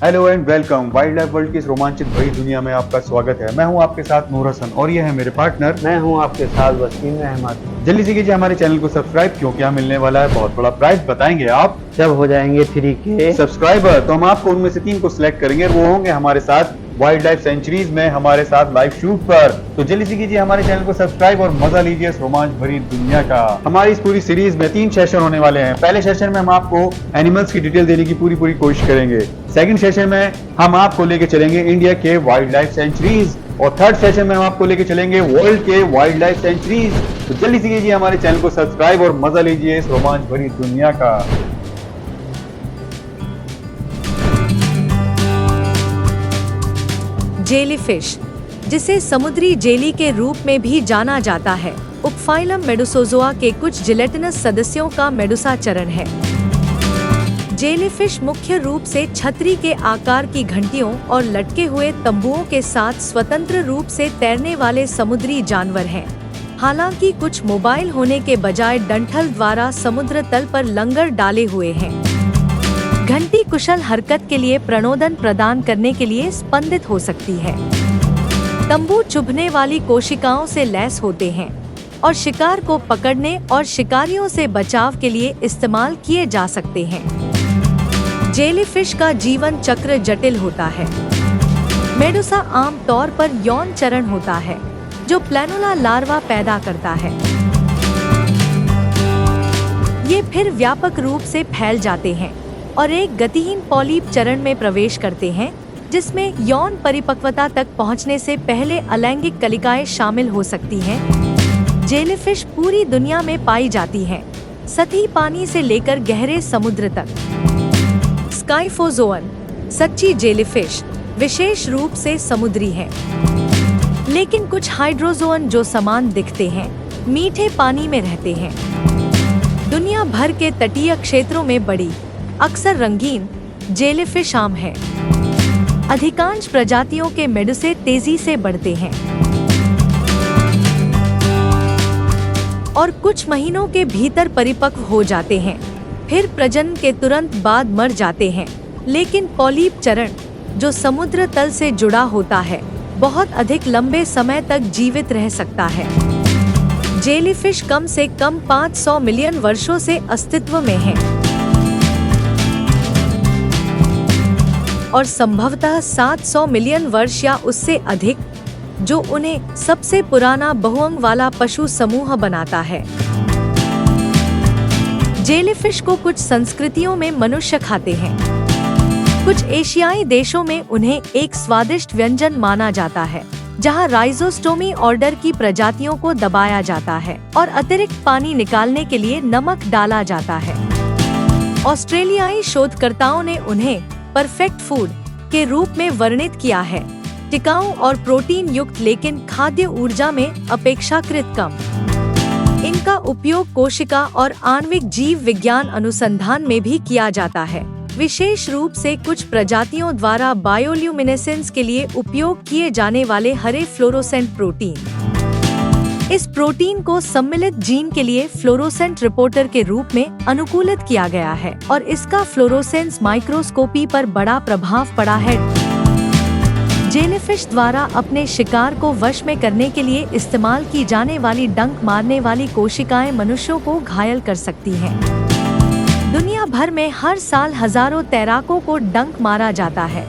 Hello and welcome. Wild life world की इस रोमांचित भरी दुनिया में आपका स्वागत है। मैं हूं आपके साथ नूर हसन और ये है मेरे पार्टनर। मैं हूं आपके साथ वसीम अहमद। जल्दी से कीजिए हमारे चैनल को सब्सक्राइब, क्योंकि यहाँ मिलने वाला है बहुत बड़ा प्राइज। बताएंगे आप जब हो जाएंगे 3K सब्सक्राइबर, तो हम आपको उनमें से 3 को सिलेक्ट करेंगे और वो होंगे हमारे साथ वाइल्ड लाइफ सेंचुरीज में हमारे साथ लाइव शूट पर। तो जल्दी से कीजिए हमारे चैनल को सब्सक्राइब और मजा लीजिए इस रोमांच भरी दुनिया का। हमारी इस पूरी सीरीज में 3 सेशन होने वाले हैं। पहले सेशन में हम आपको एनिमल्स की डिटेल देने की पूरी कोशिश करेंगे। सेकंड सेशन में हम आपको लेके चलेंगे इंडिया के वाइल्ड लाइफ सेंचुरीज और थर्ड सेशन में हम आपको लेके चलेंगे वर्ल्ड के वाइल्ड लाइफ सेंचुरीज। तो जल्दी से कीजिए हमारे चैनल को सब्सक्राइब और मजा लीजिए इस रोमांच भरी दुनिया का। जेलीफिश, जिसे समुद्री जेली के रूप में भी जाना जाता है, उपफाइलम मेडुसोजोआ के कुछ जिलेटिनस सदस्यों का मेडुसा चरण है। जेलीफिश मुख्य रूप से छतरी के आकार की घंटियों और लटके हुए तंबुओं के साथ स्वतंत्र रूप से तैरने वाले समुद्री जानवर हैं। हालांकि कुछ मोबाइल होने के बजाय डंठल द्वारा समुद्र तल पर लंगर डाले हुए हैं। घंटी कुशल हरकत के लिए प्रणोदन प्रदान करने के लिए स्पंदित हो सकती है। तंबू चुभने वाली कोशिकाओं से लैस होते हैं और शिकार को पकड़ने और शिकारियों से बचाव के लिए इस्तेमाल किए जा सकते हैं। जेलीफिश का जीवन चक्र जटिल होता है। मेडुसा आम तौर पर यौन चरण होता है, जो प्लैनुला लार्वा पैदा करता है। ये फिर व्यापक रूप से फैल जाते हैं और एक गतिहीन पॉलीप चरण में प्रवेश करते हैं, जिसमें यौन परिपक्वता तक पहुंचने से पहले अलैंगिक कलिकाएं शामिल हो सकती हैं। जेलीफिश पूरी दुनिया में पाई जाती हैं, सतही पानी से लेकर गहरे समुद्र तक। स्काइफोजोअन, सच्ची जेलीफिश, विशेष रूप से समुद्री हैं, लेकिन कुछ हाइड्रोजोअन जो समान दिखते हैं, मीठे पानी में रहते हैं। दुनिया भर के तटीय क्षेत्रों में बड़ी, अक्सर रंगीन जेलीफिश आम है। अधिकांश प्रजातियों के मेडुसे तेजी से बढ़ते हैं और कुछ महीनों के भीतर परिपक्व हो जाते हैं, फिर प्रजनन के तुरंत बाद मर जाते हैं। लेकिन पॉलीप चरण, जो समुद्र तल से जुड़ा होता है, बहुत अधिक लंबे समय तक जीवित रह सकता है। जेलीफिश कम से कम 500 मिलियन वर्षों से अस्तित्व में है और संभवतः 700 मिलियन वर्ष या उससे अधिक, जो उन्हें सबसे पुराना बहुअंग वाला पशु समूह बनाता है। जेलीफिश को कुछ संस्कृतियों में मनुष्य खाते हैं। कुछ एशियाई देशों में उन्हें एक स्वादिष्ट व्यंजन माना जाता है, जहां राइजोस्टोमी ऑर्डर की प्रजातियों को दबाया जाता है और अतिरिक्त पानी निकालने के लिए नमक डाला जाता है। ऑस्ट्रेलियाई शोधकर्ताओं ने उन्हें परफेक्ट फूड के रूप में वर्णित किया है, टिकाऊ और प्रोटीन युक्त लेकिन खाद्य ऊर्जा में अपेक्षाकृत कम। इनका उपयोग कोशिका और आणविक जीव विज्ञान अनुसंधान में भी किया जाता है, विशेष रूप से कुछ प्रजातियों द्वारा बायोल्यूमिनेसेंस के लिए उपयोग किए जाने वाले हरे फ्लोरोसेंट प्रोटीन। इस प्रोटीन को सम्मिलित जीन के लिए फ्लोरोसेंट रिपोर्टर के रूप में अनुकूलित किया गया है और इसका फ्लोरोसेंस माइक्रोस्कोपी पर बड़ा प्रभाव पड़ा है। जेलीफिश द्वारा अपने शिकार को वश में करने के लिए इस्तेमाल की जाने वाली डंक मारने वाली कोशिकाएं मनुष्यों को घायल कर सकती हैं। दुनिया भर में हर साल हजारों तैराकों को डंक मारा जाता है,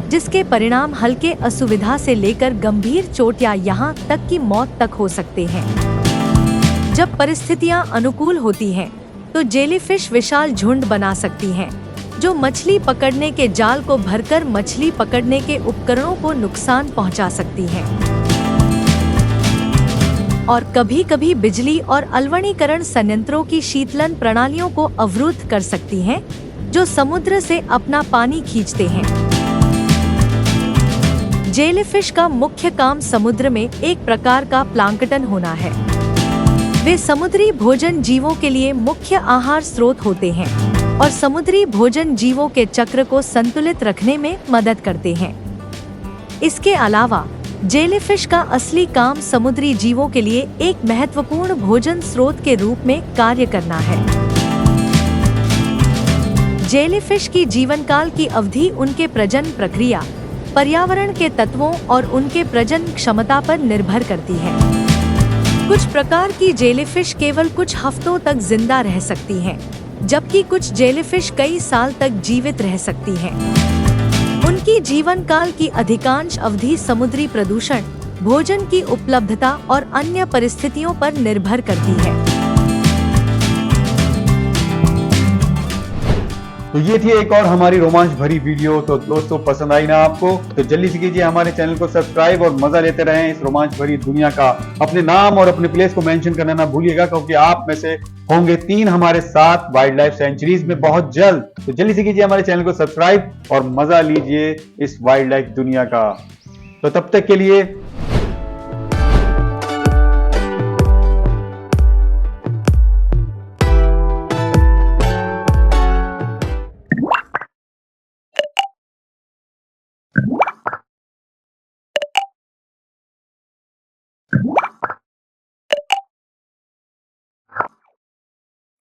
जिसके परिणाम हल्के असुविधा से लेकर गंभीर चोट या यहाँ तक कि मौत तक हो सकते हैं। जब परिस्थितियाँ अनुकूल होती हैं, तो जेलीफिश विशाल झुंड बना सकती हैं, जो मछली पकड़ने के जाल को भरकर मछली पकड़ने के उपकरणों को नुकसान पहुंचा सकती हैं और कभी-कभी बिजली और अल्वणीकरण संयंत्रों की शीतलन प्रणालियों को अवरुद्ध कर सकती हैं, जो समुद्र से अपना पानी खींचते हैं। जेलीफिश का मुख्य काम समुद्र में एक प्रकार का प्लांकटन होना है। वे समुद्री भोजन जीवों के लिए मुख्य आहार स्रोत होते हैं और समुद्री भोजन जीवों के चक्र को संतुलित रखने में मदद करते हैं। इसके अलावा जेलीफिश का असली काम समुद्री जीवों के लिए एक महत्वपूर्ण भोजन स्रोत के रूप में कार्य करना है। जेलीफिश की जीवन काल की अवधि उनके प्रजनन प्रक्रिया, पर्यावरण के तत्वों और उनके प्रजनन क्षमता पर निर्भर करती है। कुछ प्रकार की जेलीफिश केवल कुछ हफ्तों तक जिंदा रह सकती हैं, जबकि कुछ जेलीफिश कई साल तक जीवित रह सकती हैं। उनकी जीवन काल की अधिकांश अवधि समुद्री प्रदूषण, भोजन की उपलब्धता और अन्य परिस्थितियों पर निर्भर करती है। तो ये थी एक और हमारी रोमांच भरी वीडियो। तो दोस्तों, पसंद आई ना आपको? तो जल्दी से कीजिए हमारे चैनल को सब्सक्राइब और मजा लेते रहें इस रोमांच भरी दुनिया का। अपने नाम और अपने प्लेस को मेंशन करना ना भूलिएगा, क्योंकि आप में से होंगे 3 हमारे साथ वाइल्ड लाइफ सेंचुरीज में बहुत जल्द। तो जल्दी से कीजिए हमारे चैनल को सब्सक्राइब और मजा लीजिए इस वाइल्ड लाइफ दुनिया का। तो तब तक के लिए